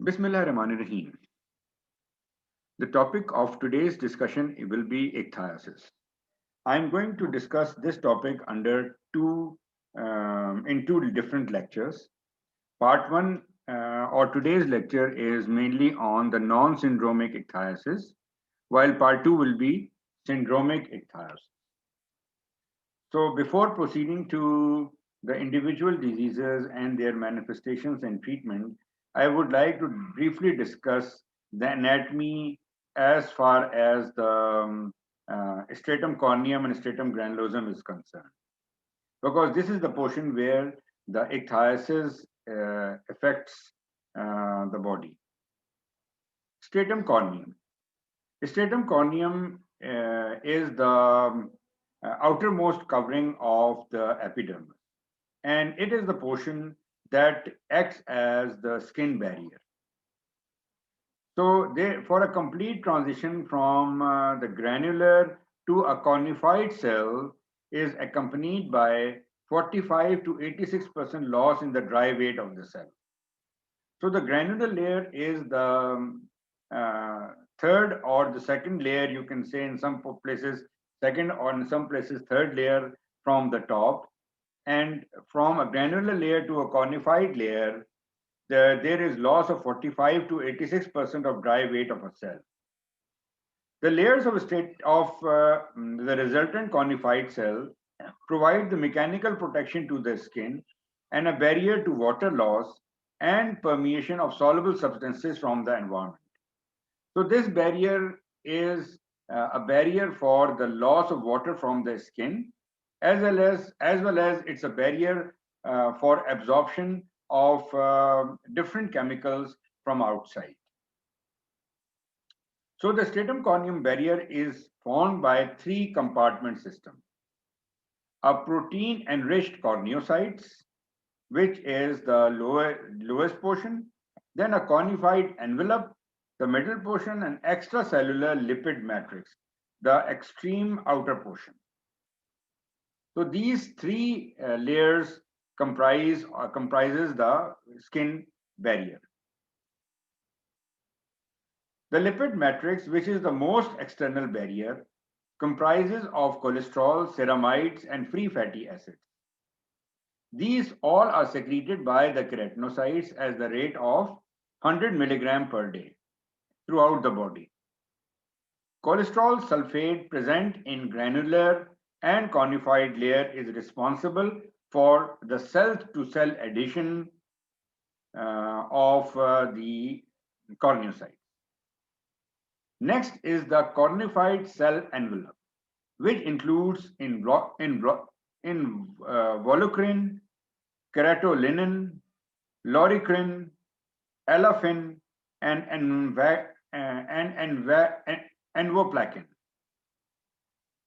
Bismillahirrahmanirrahim. The topic of today's discussion will be ichthyosis. I'm going to discuss this topic under in two different lectures. Part one or today's lecture is mainly on the non-syndromic ichthyosis, while part two will be syndromic ichthyosis. So before proceeding to the individual diseases and their manifestations and treatment, I would like to briefly discuss the anatomy as far as the stratum corneum and stratum granulosum is concerned, because this is the portion where the ichthyosis affects the body. Stratum corneum. Stratum corneum is the outermost covering of the epidermis, and it is the portion that acts as the skin barrier. So, for a complete transition from the granular to a cornified cell is accompanied by 45 to 86% loss in the dry weight of the cell. So, the granular layer is the third or the second layer, you can say in some places, second or in some places, third layer from the top. And from a granular layer to a cornified layer, there is loss of 45 to 86% of dry weight of a cell. The layers of the resultant cornified cell provide the mechanical protection to the skin and a barrier to water loss and permeation of soluble substances from the environment. So this barrier is a barrier for the loss of water from the skin, as well as it's a barrier for absorption of different chemicals from outside. So the stratum corneum barrier is formed by three compartment system: a protein enriched corneocytes, which is the lowest portion, then a cornified envelope, the middle portion, and extracellular lipid matrix, the extreme outer portion. So these three layers comprises the skin barrier. The lipid matrix, which is the most external barrier, comprises of cholesterol, ceramides, and free fatty acids. These all are secreted by the keratinocytes at the rate of 100 milligram per day throughout the body. Cholesterol sulfate present in granular and cornified layer is responsible for the cell-to-cell addition of the corneocytes. Next is the cornified cell envelope, which includes volucrin, keratolinin, loricrin, elafin, and envoplakin.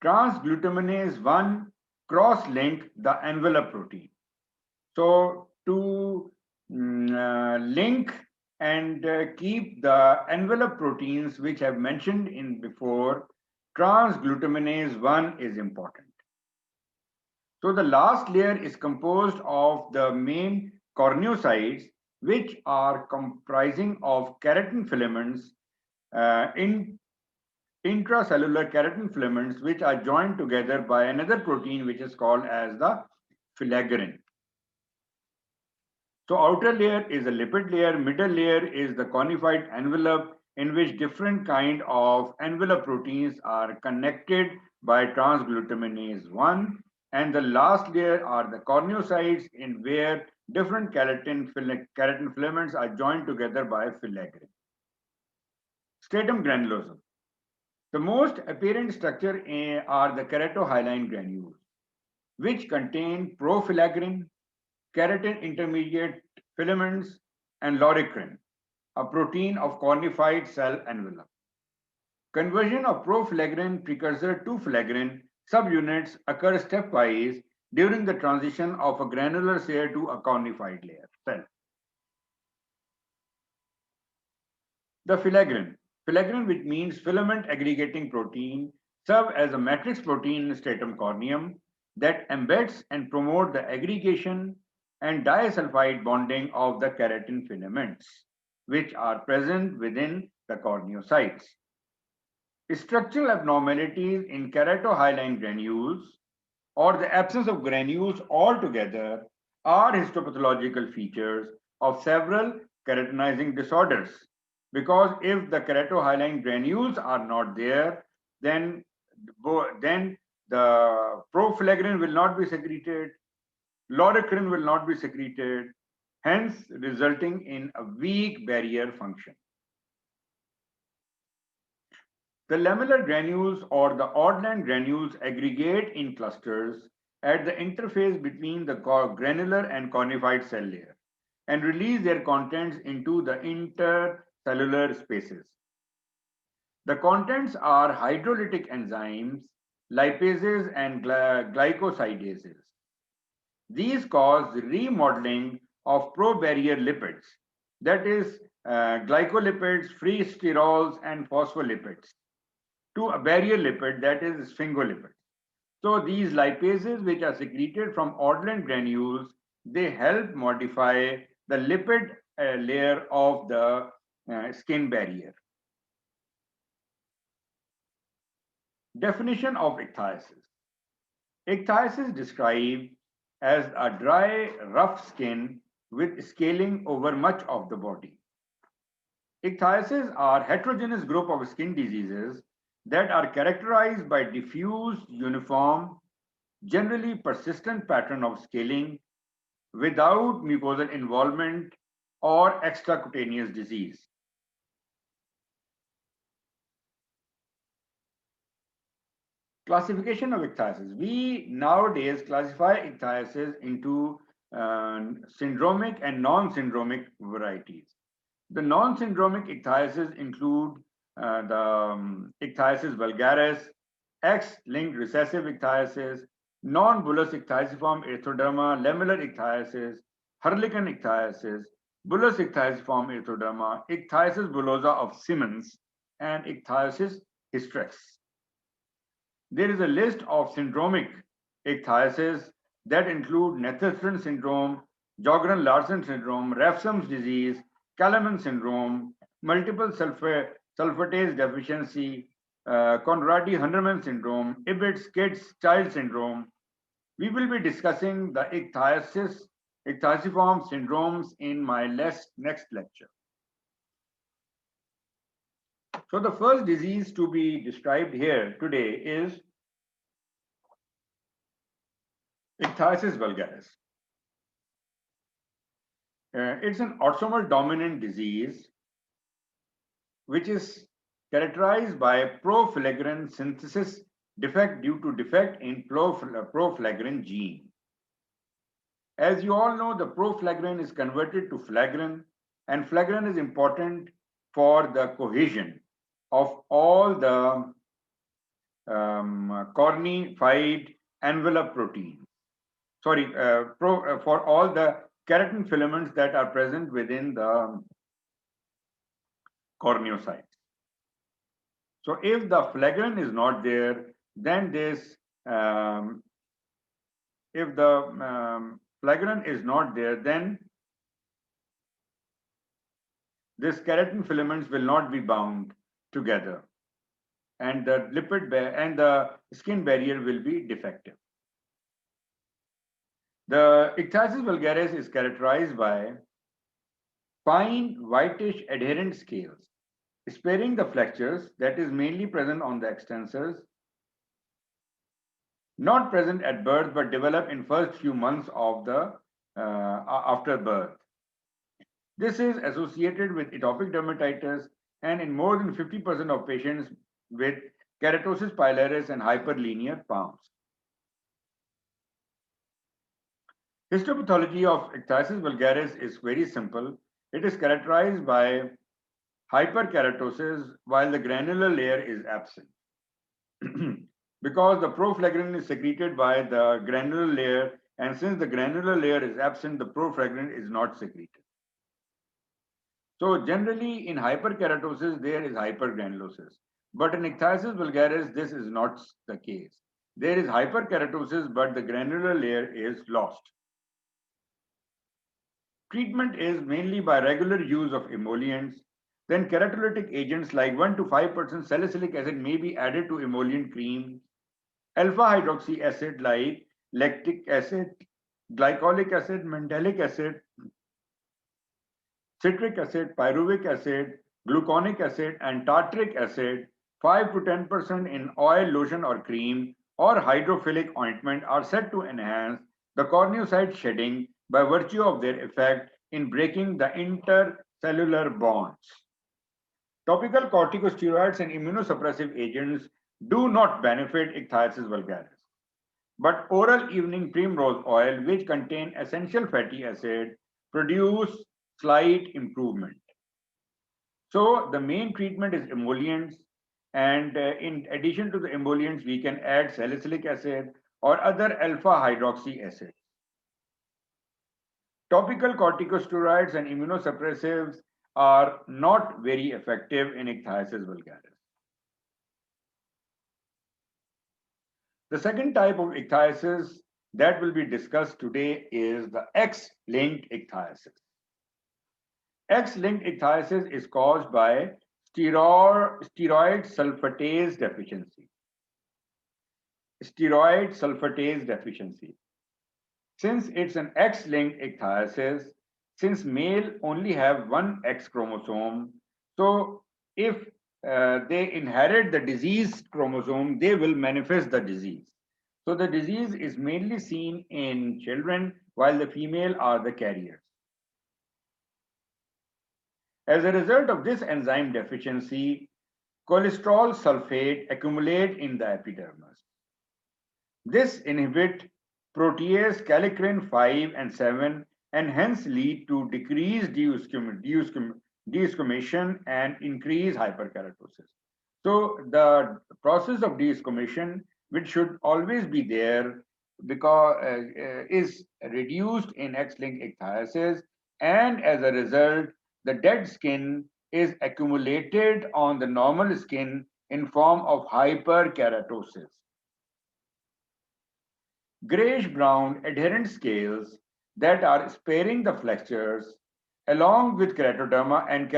Transglutaminase 1 cross-link the envelope protein. So to link and keep the envelope proteins which I've mentioned in before, transglutaminase 1 is important. So the last layer is composed of the main corneocytes, which are comprising of keratin filaments, intracellular keratin filaments, which are joined together by another protein which is called as the filaggrin. So outer layer is a lipid layer, middle layer is the cornified envelope in which different kind of envelope proteins are connected by transglutaminase 1, and the last layer are the corneocytes in where different keratin filaments are joined together by filaggrin. Stratum granulosum. The most apparent structure are the keratohyaline granules, which contain profilaggrin, keratin intermediate filaments, and loricrin, a protein of cornified cell envelope. Conversion of profilaggrin precursor to filaggrin subunits occur stepwise during the transition of a granular layer to a cornified layer cell. The filaggrin, which means filament aggregating protein, serve as a matrix protein in stratum corneum that embeds and promote the aggregation and disulfide bonding of the keratin filaments. which are present within the corneocytes. Structural abnormalities in keratohyaline granules or the absence of granules altogether are histopathological features of several keratinizing disorders. Because if the keratohyaline granules are not there, then, then the proflagrine will not be secreted, loricrin will not be secreted, hence resulting in a weak barrier function. The lamellar granules or the Ordland granules aggregate in clusters at the interface between the granular and cornified cell layer and release their contents into the intercellular spaces. The contents are hydrolytic enzymes, lipases, and glycosidases. These cause remodeling of probarrier lipids, that is, glycolipids, free sterols, and phospholipids, to a barrier lipid, that is sphingolipid. So these lipases, which are secreted from Ordland granules, they help modify the lipid layer of the skin barrier. Definition of ichthysis. Ichthysis described as a dry, rough skin with scaling over much of the body. Ichthyses are heterogeneous group of skin diseases that are characterized by diffuse, uniform, generally persistent pattern of scaling without mucosal involvement or extracutaneous disease. Classification of ichthysis. We nowadays classify ichthysis into syndromic and non-syndromic varieties. The non-syndromic ichthysis include the ichthysis vulgaris, X-linked recessive ichthysis, non-bullous ichthyosiform erythroderma, lamellar ichthysis, Hurlican ichthysis, bullous ichthyosiform erythroderma, ichthysis bullosa of Simmons, and ichthysis hystrix. There is a list of syndromic ichthysis that include Netherton syndrome, Jogren-Larsen syndrome, Refsum's disease, Kalaman syndrome, multiple sulfatase deficiency, Conradi-Hunderman syndrome, Ibbets-Kidd-Child syndrome. We will be discussing the ichthyosiform syndromes in my next lecture. So the first disease to be described here today is ichthysis vulgaris. It's an autosomal dominant disease which is characterized by proflagrine synthesis defect due to defect in proflagrine gene. As you all know, the proflagrine is converted to flagrin, and flagrin is important for the cohesion of all the cornified envelope proteins. Sorry, for all the keratin filaments that are present within the corneocytes. So if the flagrin is not there, then this, if the flagrin is not there, then this keratin filaments will not be bound together, and the and the skin barrier will be defective. The ichthysis vulgaris is characterized by fine whitish adherent scales, sparing the flexures, that is mainly present on the extensors, not present at birth but develop in first few months of the after birth. This is associated with atopic dermatitis and in more than 50% of patients with keratosis pilaris and hyperlinear palms. Histopathology of ichthysis vulgaris is very simple. It is characterized by hyperkeratosis while the granular layer is absent. Because the proflagrin is secreted by the granular layer, and since the granular layer is absent, the proflagrin is not secreted. So generally in hyperkeratosis, there is hypergranulosis. But in ichthysis vulgaris, this is not the case. There is hyperkeratosis, but the granular layer is lost. treatment is mainly by regular use of emollients. Then keratolytic agents like 1 to 5% salicylic acid may be added to emollient cream. Alpha hydroxy acid like lactic acid, glycolic acid, mandelic acid, citric acid, pyruvic acid, gluconic acid, and tartaric acid, 5 to 10% in oil, lotion, or cream, or hydrophilic ointment are said to enhance the corneocyte shedding by virtue of their effect in breaking the intercellular bonds. Topical corticosteroids and immunosuppressive agents do not benefit ichthysis vulgaris, but oral evening primrose oil, which contain essential fatty acid, produce slight improvement. So the main treatment is emollients, and in addition to the emollients, we can add salicylic acid or other alpha hydroxy acids. Topical corticosteroids and immunosuppressives are not very effective in ichthysis vulgaris. The second type of ichthysis that will be discussed today is the X-linked ichthysis. X-linked ichthysis is caused by steroid sulfatase deficiency. Steroid sulfatase deficiency. Since it's an X-linked ichthysis, since male only have one X chromosome, so if they inherit the diseased chromosome, they will manifest the disease. So the disease is mainly seen in children, while the female are the carriers. As a result of this enzyme deficiency, cholesterol sulfate accumulate in the epidermis. This inhibit protease kallikrein 5 and 7 and hence lead to decreased deesquamation and increased hyperkeratosis. So the process of deesquamation, which should always be there, because is reduced in X-linked ichthysis, and as a result, the dead skin is accumulated on the normal skin in form of hyperkeratosis. Grayish-brown adherent scales that are sparing the flexures along with keratoderma and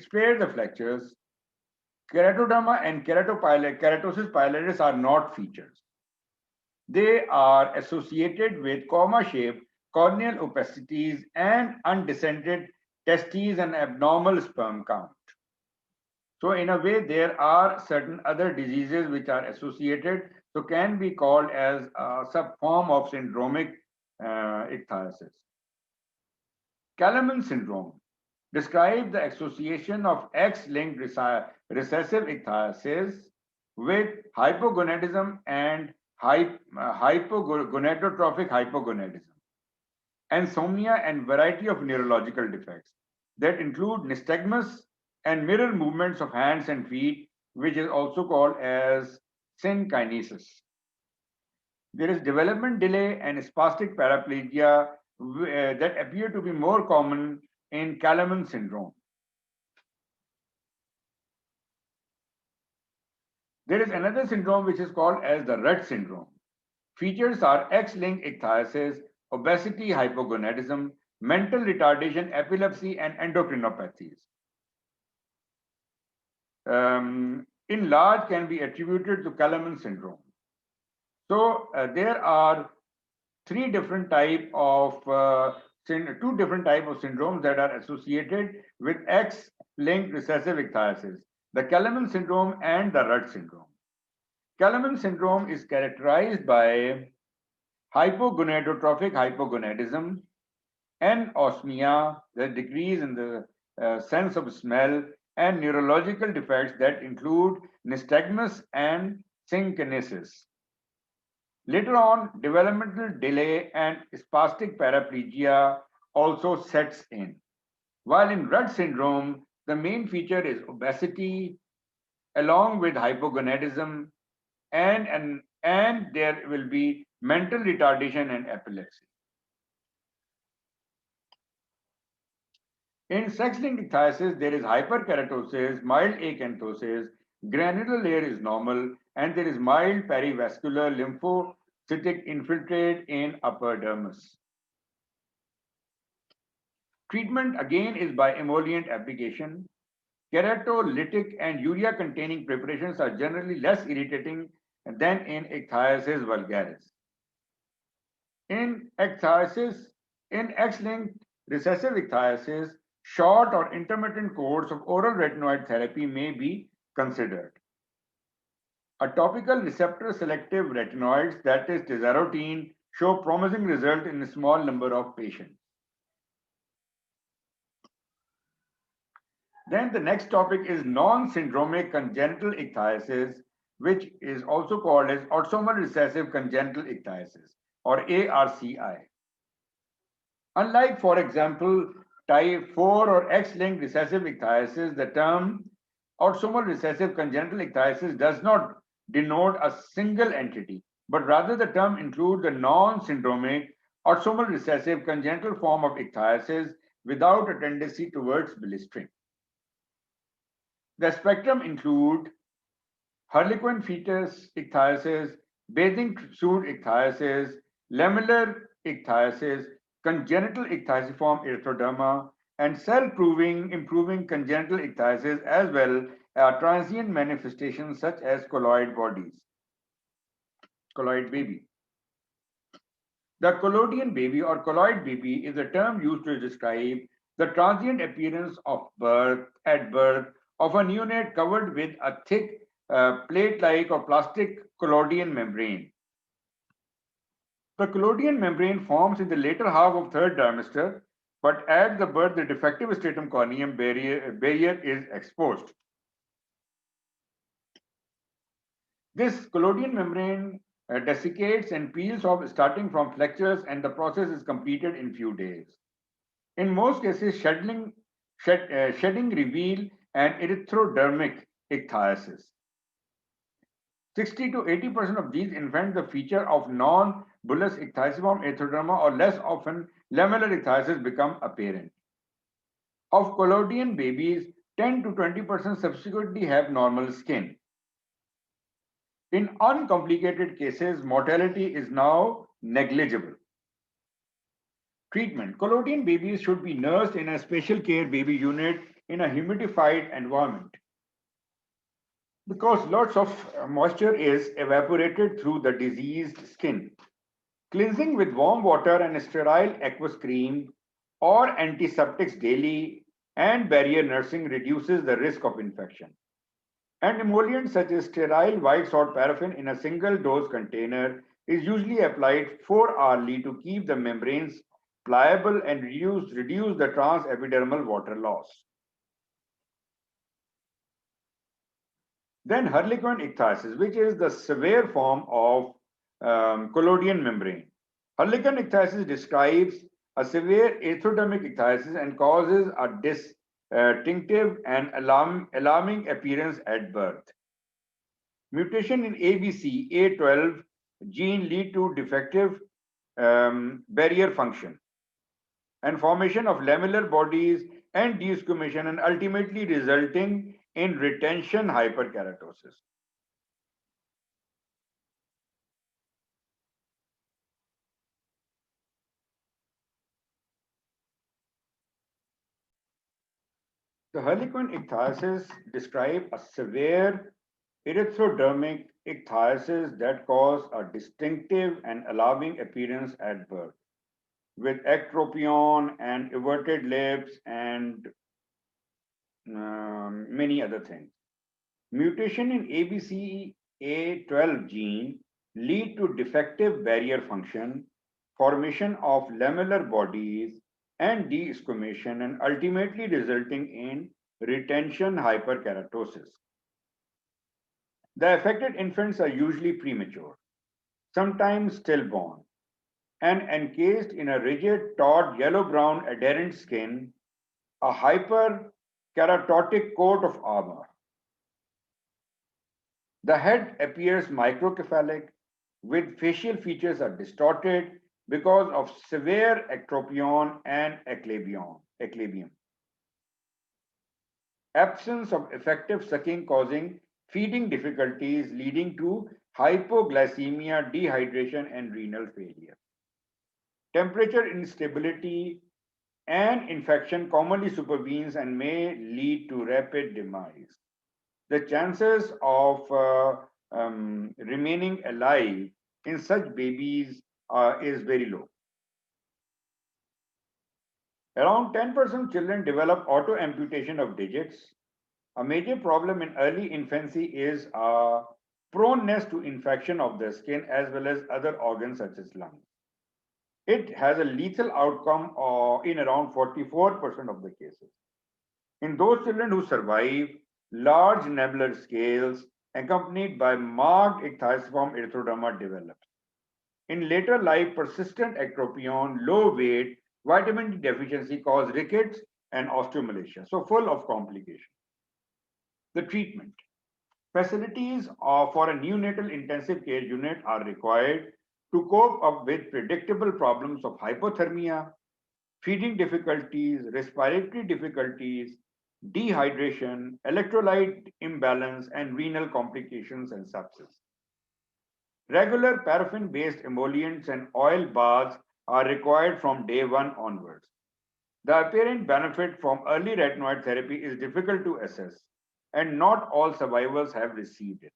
spare the flexures. Keratoderma and keratosis pilaris are not features. They are associated with comma-shaped corneal opacities and undescended testes and abnormal sperm count. So in a way, there are certain other diseases which are associated, so can be called as a subform of syndromic ichthysis. Kalaman syndrome describes the association of X-linked recessive ichthysis with hypogonadism and hypogonadotrophic hypogonadism, insomnia, and variety of neurological defects that include nystagmus and mirror movements of hands and feet, which is also called as synkinesis. There is development delay and spastic paraplegia that appear to be more common in Kalaman syndrome. There is another syndrome which is called as the Rett syndrome. Features are X-linked ichthysis, obesity, hypogonadism, mental retardation, epilepsy, and endocrinopathies. In large can be attributed to Kalaman syndrome. So there are two different type of syndromes that are associated with X-linked recessive ichthysis, the Kalaman syndrome and the Rett syndrome. Kalaman syndrome is characterized by hypogonadotrophic hypogonadism, anosmia, the decrease in the sense of smell, and neurological defects that include nystagmus and synkinesis. Later on, developmental delay and spastic paraplegia also sets in. While in Rett syndrome, the main feature is obesity along with hypogonadism, and there will be mental retardation and epilepsy. In sex-linked ichthysis, there is hyperkeratosis, mild acanthosis, granular layer is normal, and there is mild perivascular lymphocytic infiltrate in upper dermis. Treatment again is by emollient application. Keratolytic and urea-containing preparations are generally less irritating than in ichthyosis vulgaris. In ichthyosis, in X-linked recessive ichthyosis, short or intermittent course of oral retinoid therapy may be considered. A topical receptor selective retinoids, that is tazarotene, show promising result in a small number of patients. Then the next topic is non-syndromic congenital ichthyosis, which is also called as autosomal recessive congenital ichthyosis or ARCI. Unlike, for example, type 4 or X-linked recessive ichthyosis, the term autosomal recessive congenital ichthyosis does not denote a single entity, but rather the term includes a non-syndromic autosomal recessive congenital form of ichthyosis without a tendency towards blistering. The spectrum include Harlequin fetus ichthyosis, bathing suit ichthyosis, lamellar ichthyosis, congenital ichthyosiform erythroderma, and cell-proving improving congenital ichthyosis as well as transient manifestations such as colloid baby. The collodion baby or colloid baby is a term used to describe the transient appearance at birth of a neonate covered with a thick plate-like or plastic collodion membrane. The collodion membrane forms in the later half of third trimester, but at the birth, the defective stratum corneum barrier is exposed. This collodion membrane desiccates and peels off starting from flexures, and the process is completed in few days. In most cases, shedding reveal an erythrodermic ichthyosis. 60 to 80% of these infants the feature of non-bullous ichthyosiform erythroderma or less often lamellar ichthyosis become apparent. Of collodion babies, 10 to 20% subsequently have normal skin. In uncomplicated cases, mortality is now negligible. Treatment. Collodion babies should be nursed in a special care baby unit in a humidified environment because lots of moisture is evaporated through the diseased skin. Cleansing with warm water and sterile aqueous cream or antiseptics daily and barrier nursing reduces the risk of infection. And emollients such as sterile white salt paraffin in a single dose container is usually applied 4-hourly to keep the membranes pliable and reduce the transepidermal water loss. Then Harlequin ichthyosis, which is the severe form of collodion membrane. Harlequin ichthyosis describes a severe erythrodermic ichthyosis and causes a distinctive and alarming appearance at birth. Mutation in ABCA12 gene lead to defective barrier function and formation of lamellar bodies and desquamation and ultimately resulting in retention hyperkeratosis. The Harlequin ichthyosis describe a severe erythrodermic ichthyosis that cause a distinctive and alarming appearance at birth, with ectropion and everted lips and many other things. Mutation in ABCA12 gene lead to defective barrier function, formation of lamellar bodies, and desquamation, and ultimately resulting in retention hyperkeratosis. The affected infants are usually premature, sometimes stillborn, and encased in a rigid, taut, yellow-brown adherent skin, a hyperkeratotic coat of armor. The head appears microcephalic, with facial features are distorted because of severe ectropion and eclabium. Absence of effective sucking causing feeding difficulties leading to hypoglycemia, dehydration, and renal failure. Temperature instability An infection commonly supervenes and may lead to rapid demise. The chances of remaining alive in such babies is very low. Around 10% of children develop auto-amputation of digits. A major problem in early infancy is proneness to infection of the skin as well as other organs such as lungs. It has a lethal outcome in around 44% of the cases. In those children who survive, large nebular scales accompanied by marked ichthyosiform erythroderma develops. In later life, persistent ectropion, low weight, vitamin D deficiency cause rickets and osteomalacia, so full of complications. The treatment. Facilities for a neonatal intensive care unit are required to cope up with predictable problems of hypothermia, feeding difficulties, respiratory difficulties, dehydration, electrolyte imbalance, and renal complications and sepsis. Regular paraffin-based emollients and oil baths are required from day one onwards. The apparent benefit from early retinoid therapy is difficult to assess, and not all survivors have received it.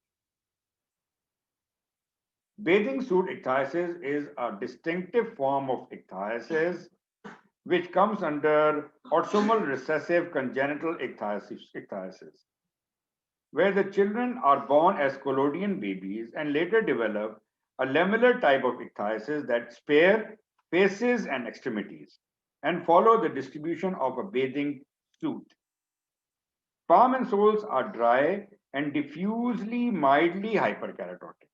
Bathing suit ichthysis is a distinctive form of ichthysis which comes under autosomal recessive congenital ichthysis, where the children are born as collodion babies and later develop a lamellar type of ichthysis that spare faces and extremities and follow the distribution of a bathing suit. Palm and soles are dry and diffusely mildly hyperkeratotic.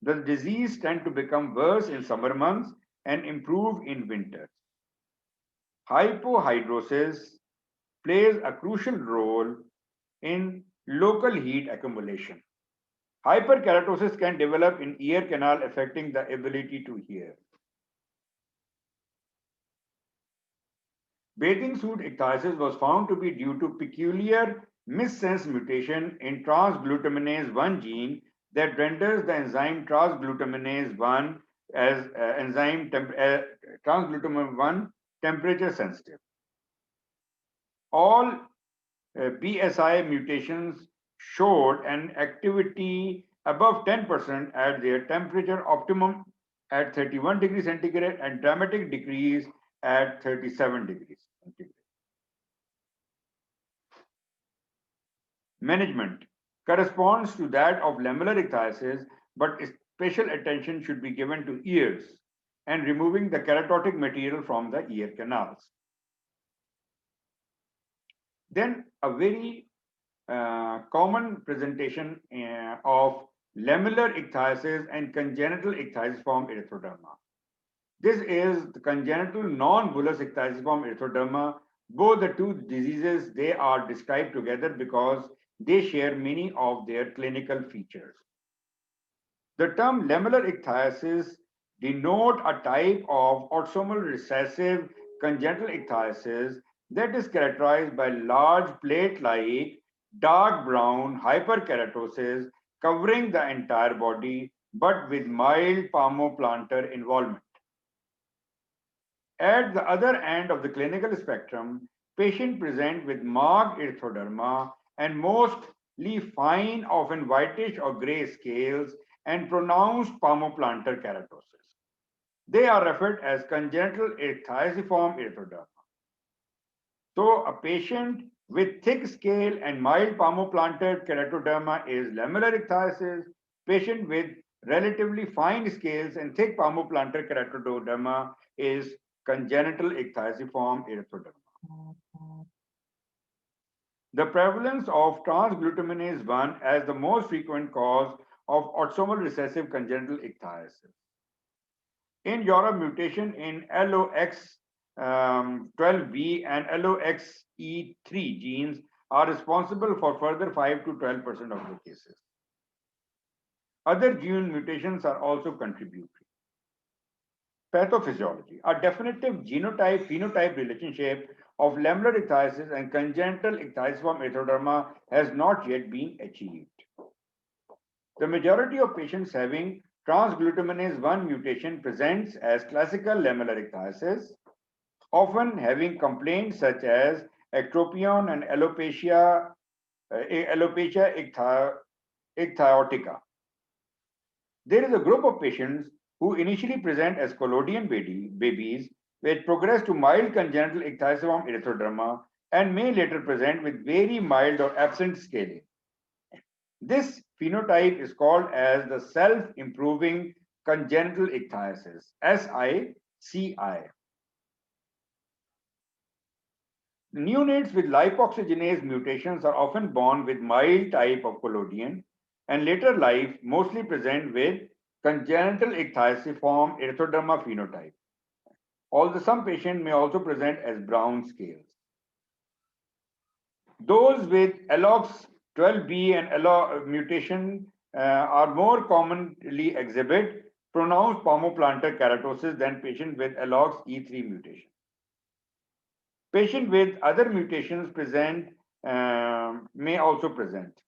The disease tends to become worse in summer months and improve in winters. Hypohidrosis plays a crucial role in local heat accumulation. Hyperkeratosis can develop in ear canal affecting the ability to hear. Bathing suit ichthysis was found to be due to peculiar missense mutation in transglutaminase 1 gene that renders the enzyme transglutaminase 1 as transglutaminase 1 temperature sensitive. All BSI mutations showed an activity above 10% at their temperature optimum at 31 degrees centigrade and dramatic decrease at 37 degrees centigrade. Management corresponds to that of lamellar ichthysis, but special attention should be given to ears and removing the keratotic material from the ear canals. Then a very common presentation of lamellar ichthysis and congenital ichthyosiform erythroderma. This is the congenital non-bullous ichthyosiform erythroderma. Both the two diseases, they are described together because they share many of their clinical features. The term lamellar ichthysis denote a type of autosomal recessive congenital ichthysis that is characterized by large plate-like dark brown hyperkeratosis covering the entire body but with mild palmoplantar involvement. At the other end of the clinical spectrum, patients present with marked erythroderma and mostly fine, often whitish or gray scales and pronounced palmoplantar keratosis. They are referred as congenital ichthyosiform erythroderma. So a patient with thick scale and mild palmoplantar keratoderma is lamellar ichthysis. Patient with relatively fine scales and thick palmoplantar keratoderma is congenital ichthyosiform erythroderma. The prevalence of transglutaminase 1 as the most frequent cause of autosomal recessive congenital ichthysis. In Europe, mutation in LOX12B and LOXE3 genes are responsible for further 5 to 12% of the cases. Other gene mutations are also contributory. Pathophysiology. A definitive genotype-phenotype relationship of lamellar ichthysis and congenital ichthyosiform erythroderma has not yet been achieved. The majority of patients having transglutaminase 1 mutation presents as classical lamellar ichthysis. often having complaints such as ectropion and alopecia ichthyotica. There is a group of patients who initially present as collodion babies which progress to mild congenital ichthyosiform erythroderma and may later present with very mild or absent scaling. This phenotype is called as the self-improving congenital ichthyosis, SICI. Neonates with lipoxygenase mutations are often born with mild type of collodion and later life mostly present with congenital ichthyosiform erythroderma phenotype. Although some patients may also present as brown scales. Those with ALOX 12B and ALOX mutation are more commonly exhibit pronounced palmoplantar keratosis than patients with ALOX E3 mutation. Patients with other mutations may also present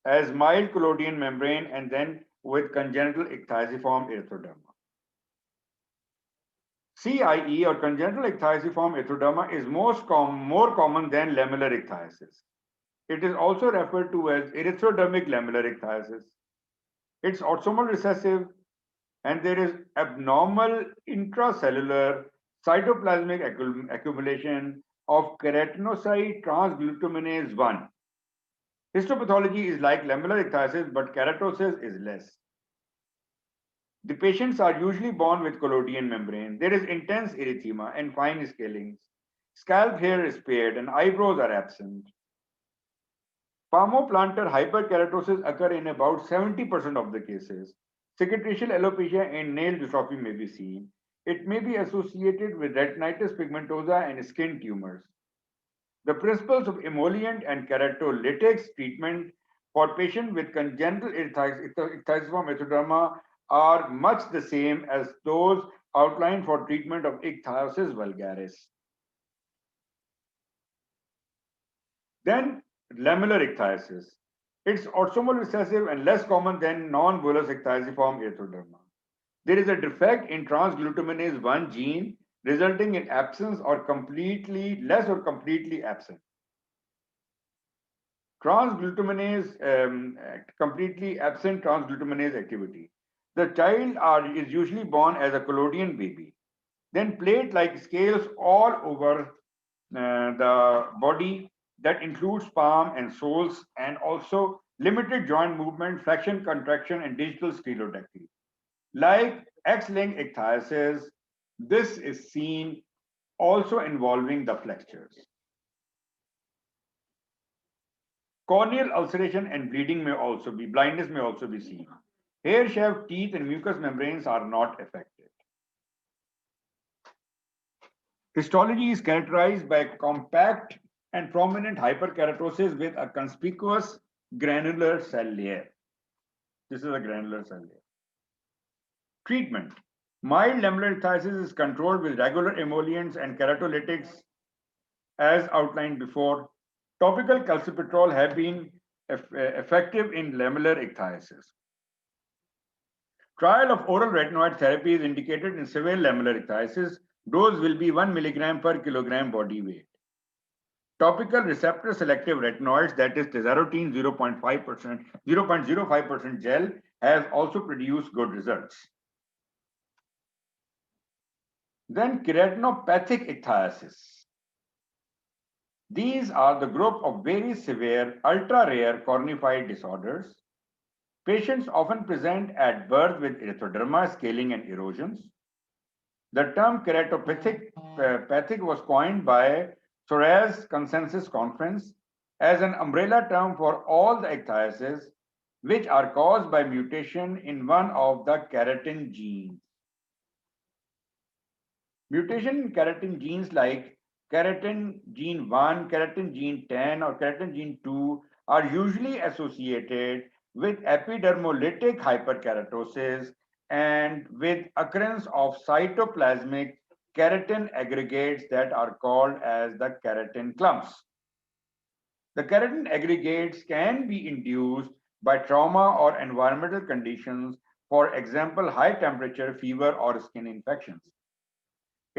as mild collodion membrane and then with congenital ichthyosiform erythroderma. CIE or congenital ichthyosiform erythroderma is more common than lamellar ichthyosis. It is also referred to as erythrodermic lamellar ichthyosis. It's autosomal recessive and there is abnormal intracellular cytoplasmic accumulation of keratinocyte transglutaminase 1. Histopathology is like lamellar ichthyosis, but keratosis is less. The patients are usually born with collodion membrane. There is intense erythema and fine scalings. Scalp hair is spared and eyebrows are absent. Palmoplantar hyperkeratosis occur in about 70% of the cases. Cicatricial alopecia and nail dystrophy may be seen. It may be associated with retinitis pigmentosa and skin tumors. The principles of emollient and keratolytics treatment for patients with congenital ichthyosiform erythroderma are much the same as those outlined for treatment of ichthyosis vulgaris. Then lamellar ichthyosis. It's autosomal recessive and less common than non-bullous ichthyosiform erythroderma. There is a defect in transglutaminase 1 gene resulting in absence or completely absent. Completely absent transglutaminase activity. The child is usually born as a collodion baby. Then plate-like scales all over the body that includes palm and soles and also limited joint movement, flexion, contraction, and digital sclerotacty. Like X-linked ichthyosis, this is seen also involving the flexures. Corneal ulceration and blindness may also be seen. Hair shaft, teeth, and mucous membranes are not affected. Histology is characterized by compact and prominent hyperkeratosis with a conspicuous granular cell layer. This is a granular cell layer. Treatment. Mild lamellar ichthyosis is controlled with regular emollients and keratolytics as outlined before. Topical calcipotriol have been effective in lamellar ichthyosis. Trial of oral retinoid therapy is indicated in severe lamellar ichthyosis. Dose will be 1 milligram per kilogram body weight. Topical receptor selective retinoids, that is tazarotene 0.05% gel, has also produced good results. Then keratinopathic ichthyosis. These are the group of very severe, ultra-rare cornified disorders. Patients often present at birth with erythroderma, scaling, and erosions. The term keratopathic was coined by Sorare's Consensus Conference as an umbrella term for all the ichthyosis which are caused by mutation in one of the keratin genes. Mutation in keratin genes like keratin gene 1, keratin gene 10, or keratin gene 2 are usually associated with epidermolytic hyperkeratosis and with occurrence of cytoplasmic keratin aggregates that are called as the keratin clumps. The keratin aggregates can be induced by trauma or environmental conditions, for example, high temperature, fever, or skin infections.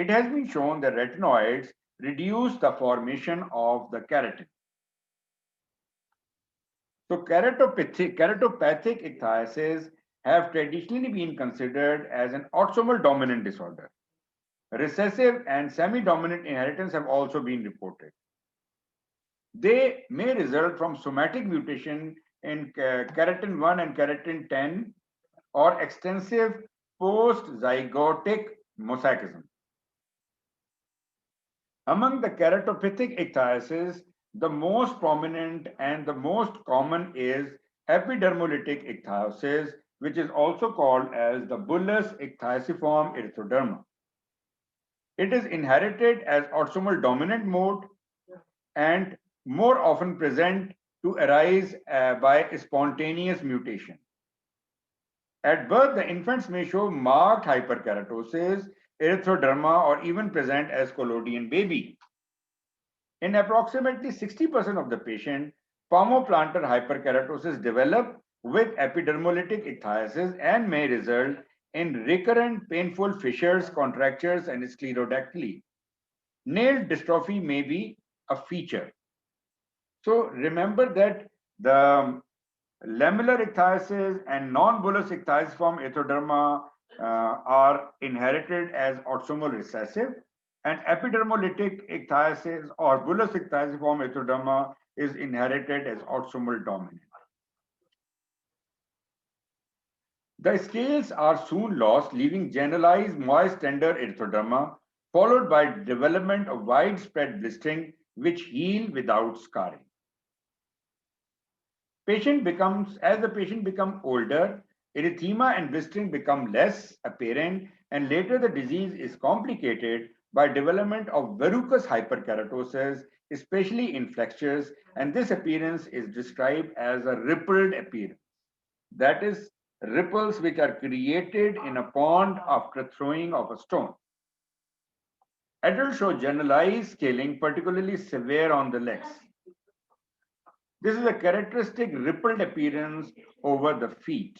it has been shown that retinoids reduce the formation of the keratin. So keratopathic ichthyoses have traditionally been considered as an autosomal dominant disorder. Recessive and semi-dominant inheritance have also been reported. They may result from somatic mutation in keratin 1 and keratin 10 or extensive post-zygotic mosaicism. Among the keratopathic ichthyoses, the most prominent and the most common is epidermolytic ichthyosis, which is also called as the bullous ichthyosiform erythroderma. It is inherited as autosomal dominant mode and more often present to arise by spontaneous mutation. At birth, the infants may show marked hyperkeratosis, erythroderma, or even present as collodion baby. In approximately 60% of the patient, palmoplantar hyperkeratosis develop with epidermolytic ichthysis and may result in recurrent painful fissures, contractures, and sclerodactyly. Nail dystrophy may be a feature. So remember that the lamellar ichthysis and non-bullous ichthyosiform erythroderma are inherited as autosomal recessive, and epidermolytic ichthysis or bullous ichthyosiform erythroderma is inherited as autosomal dominant. The scales are soon lost, leaving generalized moist tender erythroderma, followed by development of widespread blistering, which heal without scarring. As the patient becomes older, erythema and blistering become less apparent, and later the disease is complicated by development of verrucous hyperkeratosis, especially in flexures, and this appearance is described as a rippled appearance. That is, ripples which are created in a pond after throwing of a stone. Adults show generalized scaling, particularly severe on the legs. This is a characteristic rippled appearance over the feet.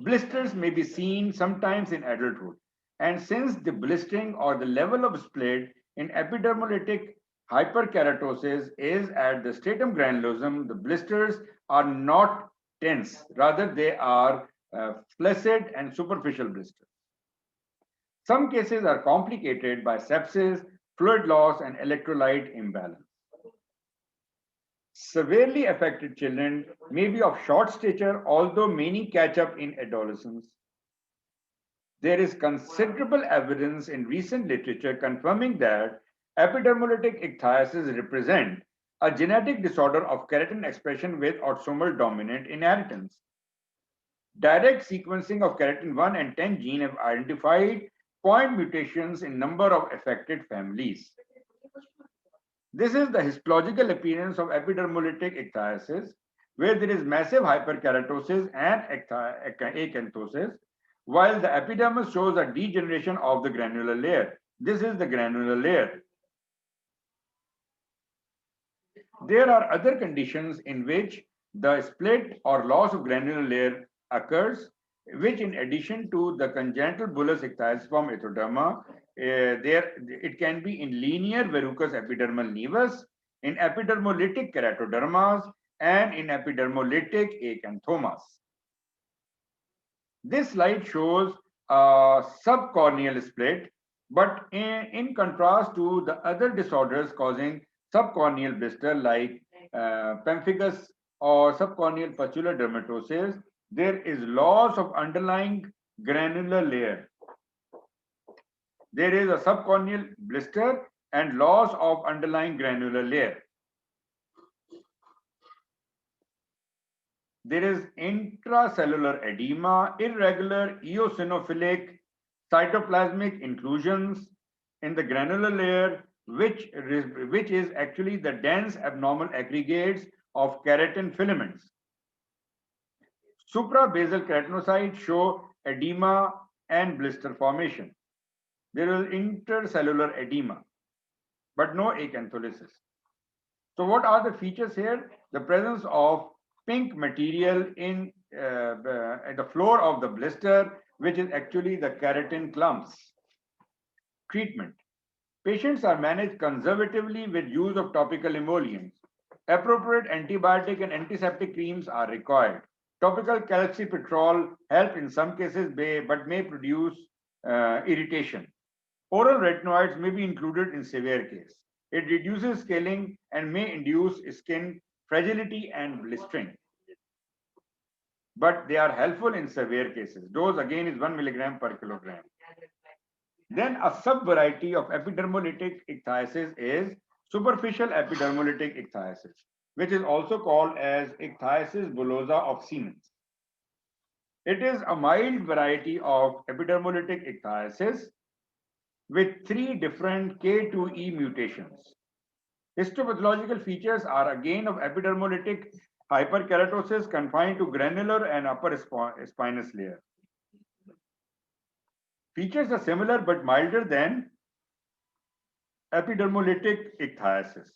Blisters may be seen sometimes in adulthood, and since the blistering or the level of split in epidermolytic hyperkeratosis is at the stratum granulosum, the blisters are not tense, rather they are flaccid and superficial blisters. Some cases are complicated by sepsis, fluid loss, and electrolyte imbalance. Severely affected children may be of short stature, although many catch up in adolescence. There is considerable evidence in recent literature confirming that epidermolytic ichthyoses represent a genetic disorder of keratin expression with autosomal dominant inheritance. Direct sequencing of keratin 1 and 10 gene have identified point mutations in number of affected families. This is the histological appearance of epidermolytic ichthysis, where there is massive hyperkeratosis and acanthosis, while the epidermis shows a degeneration of the granular layer. This is the granular layer. There are other conditions in which the split or loss of granular layer occurs, which in addition to the congenital bullous ichthyosiform erythroderma, it can be in linear verrucous epidermal nevus, in epidermolytic keratodermas, and in epidermolytic acanthomas. This slide shows a subcorneal split, but in contrast to the other disorders causing subcorneal blister like pemphigus or subcorneal pustular dermatosis, there is loss of underlying granular layer. There is a subcorneal blister and loss of underlying granular layer. There is intracellular edema, irregular eosinophilic cytoplasmic inclusions in the granular layer, which is actually the dense abnormal aggregates of keratin filaments. Suprabasal keratinocytes show edema and blister formation. There is intercellular edema, but no acantholysis. So what are the features here? The presence of pink material in the floor of the blister, which is actually the keratin clumps. Treatment. Patients are managed conservatively with use of topical emollients. Appropriate antibiotic and antiseptic creams are required. Topical calcipetrol help in some cases but may produce irritation. Oral retinoids may be included in severe case. It reduces scaling and may induce skin fragility and blistering. But they are helpful in severe cases. Dose again is 1 milligram per kilogram. Then a sub-variety of epidermolytic ichthysis is superficial epidermolytic ichthysis, which is also called as ichthysis bullosa of Siemens. It is a mild variety of epidermolytic ichthysis with 3 different K2E mutations. Histopathological features are again of epidermolytic hyperkeratosis confined to granular and upper spinous layer. Features are similar but milder than epidermolytic ichthysis.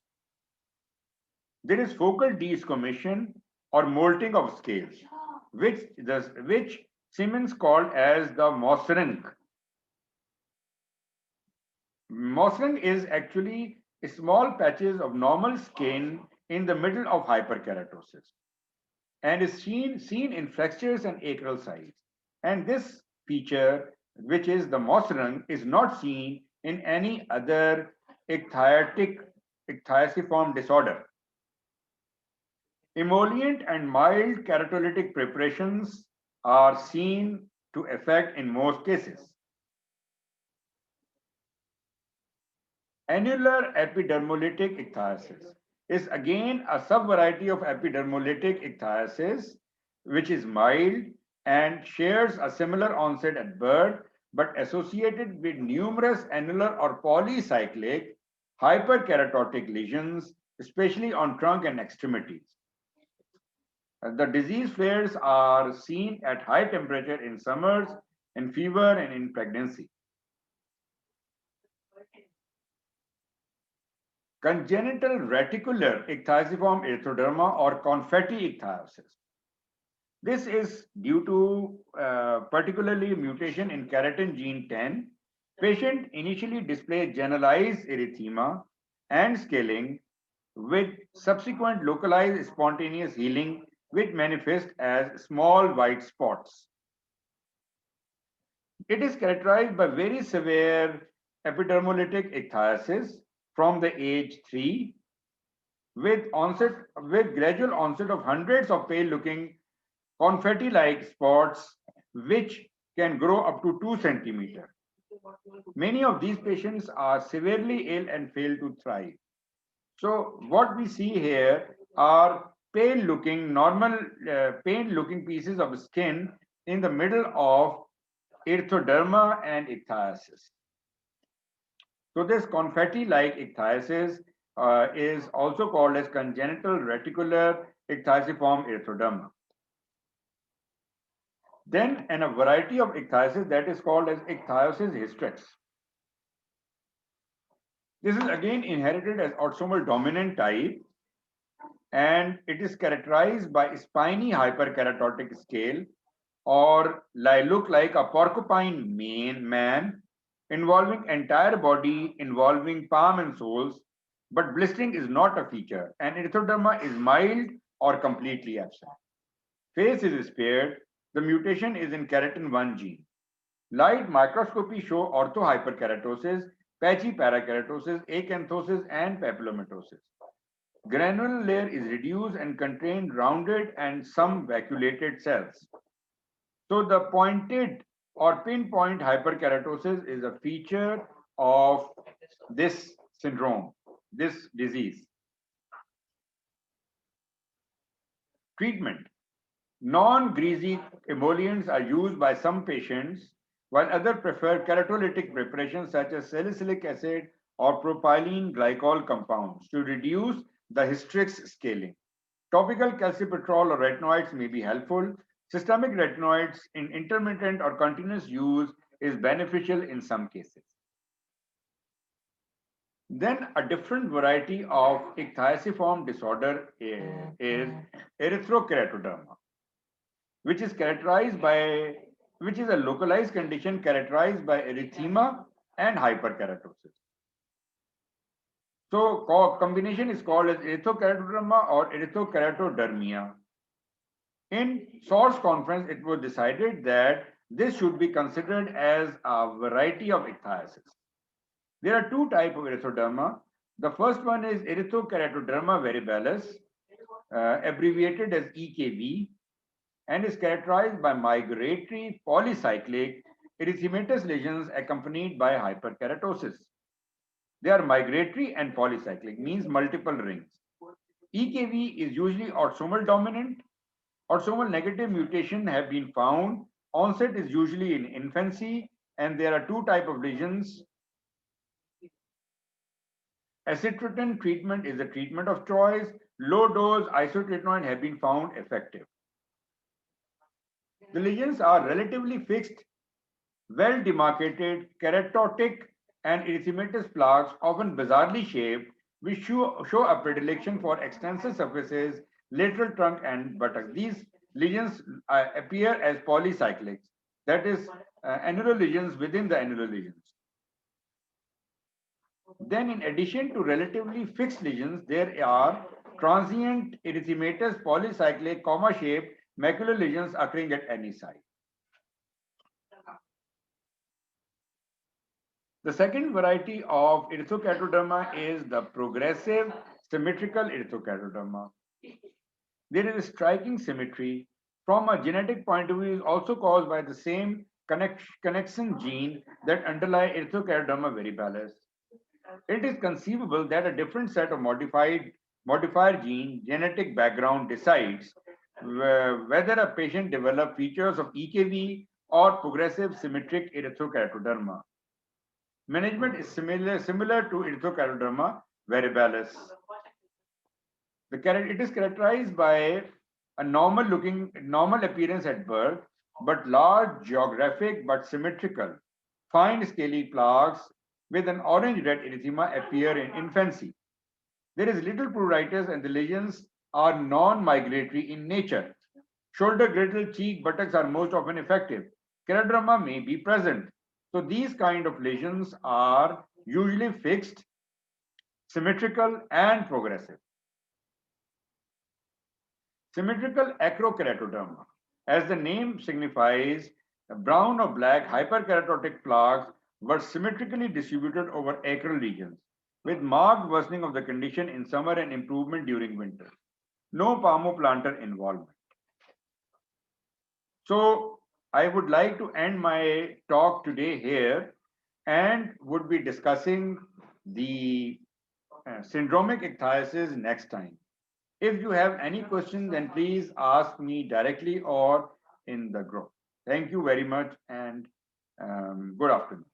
There is focal desquamation or molting of scales, which Siemens called as the Mossring. Mossring is actually small patches of normal skin in the middle of hyperkeratosis and is seen in flexures and acral sites. And this feature, which is the Mossring, is not seen in any other ichthyosiform disorder. Emollient and mild keratolytic preparations are seen to affect in most cases. Annular epidermolytic ichthysis is again a subvariety of epidermolytic ichthysis, which is mild and shares a similar onset at birth, but associated with numerous annular or polycyclic hyperkeratotic lesions, especially on trunk and extremities. The disease flares are seen at high temperature in summers, in fever, and in pregnancy. Congenital reticular ichthyosiform erythroderma or confetti ichthyosis. This is due to particularly mutation in keratin gene 10. Patient initially displays generalized erythema and scaling with subsequent localized spontaneous healing which manifest as small white spots. It is characterized by very severe epidermolytic ichthysis from the age 3 with gradual onset of hundreds of pale looking confetti-like spots which can grow up to 2 centimeters. Many of these patients are severely ill and fail to thrive. So what we see here are pale looking pieces of skin in the middle of erythroderma and ichthysis. So this confetti-like ichthysis is also called as congenital reticular ichthyosiform erythroderma. Then in a variety of ichthysis that is called as ichthyosis hystrix. This is again inherited as autosomal dominant type and it is characterized by spiny hyperkeratotic scale or look like a porcupine man involving entire body, involving palm and soles, but blistering is not a feature and erythroderma is mild or completely absent. Face is spared. The mutation is in keratin 1 gene. Light microscopy show orthohyperkeratosis, patchy parakeratosis, acanthosis, and papillomatosis. Granular layer is reduced and contained rounded and some vacuolated cells. So the pointed or pinpoint hyperkeratosis is a feature of this syndrome, this disease. Treatment. Non-greasy emollients are used by some patients, while others prefer keratolytic preparations such as salicylic acid or propylene glycol compounds to reduce the hystrix scaling. Topical calcipetrol or retinoids may be helpful. Systemic retinoids in intermittent or continuous use is beneficial in some cases. Then a different variety of ichthyosiform disorder is erythrokeratoderma, which is a localized condition characterized by erythema and hyperkeratosis. So combination is called as erythrokeratoderma or erythrokeratodermia. In source conference, it was decided that this should be considered as a variety of ichthyosis. There are two types of erythroderma. The first one is erythrokeratoderma varibalis, abbreviated as EKV, and is characterized by migratory polycyclic erythematous lesions accompanied by hyperkeratosis. They are migratory and polycyclic, means multiple rings. EKV is usually autosomal dominant. Autosomal negative mutation have been found. Onset is usually in infancy, and there are two types of lesions. Acitretin treatment is the treatment of choice. Low dose isotretinoin have been found effective. The lesions are relatively fixed, well demarcated, keratotic, and erythematous plaques, often bizarrely shaped, which show a predilection for extensive surfaces, lateral trunk, and buttocks. These lesions appear as polycyclics, that is, annular lesions within the annular lesions. Then, in addition to relatively fixed lesions, there are transient erythematous polycyclic comma-shaped macular lesions occurring at any site. The second variety of erythrokeratoderma is the progressive symmetrical erythrokeratoderma. There is a striking symmetry from a genetic point of view is also caused by the same connexin gene that underlie erythrokeratoderma varibalis. It is conceivable that a different set of modifier gene genetic background decides whether a patient develops features of EKV or progressive symmetric erythrokeratoderma. Management is similar to erythrokeratoderma varibalis. It is characterized by a normal appearance at birth, but large geographic but symmetrical, fine scaly plaques with an orange-red erythema appear in infancy. There is little pruritus and the lesions are non-migratory in nature. Shoulder, girdle, cheek, buttocks are most often effective. Keratoderma may be present. So these kind of lesions are usually fixed, symmetrical, and progressive. Symmetrical acrokeratoderma. As the name signifies, brown or black hyperkeratotic plaques were symmetrically distributed over acral regions, with marked worsening of the condition in summer and improvement during winter. No palmoplantar involvement. So I would like to end my talk today here and would be discussing the syndromic ichthyosis next time. If you have any questions, then please ask me directly or in the group. Thank you very much and good afternoon.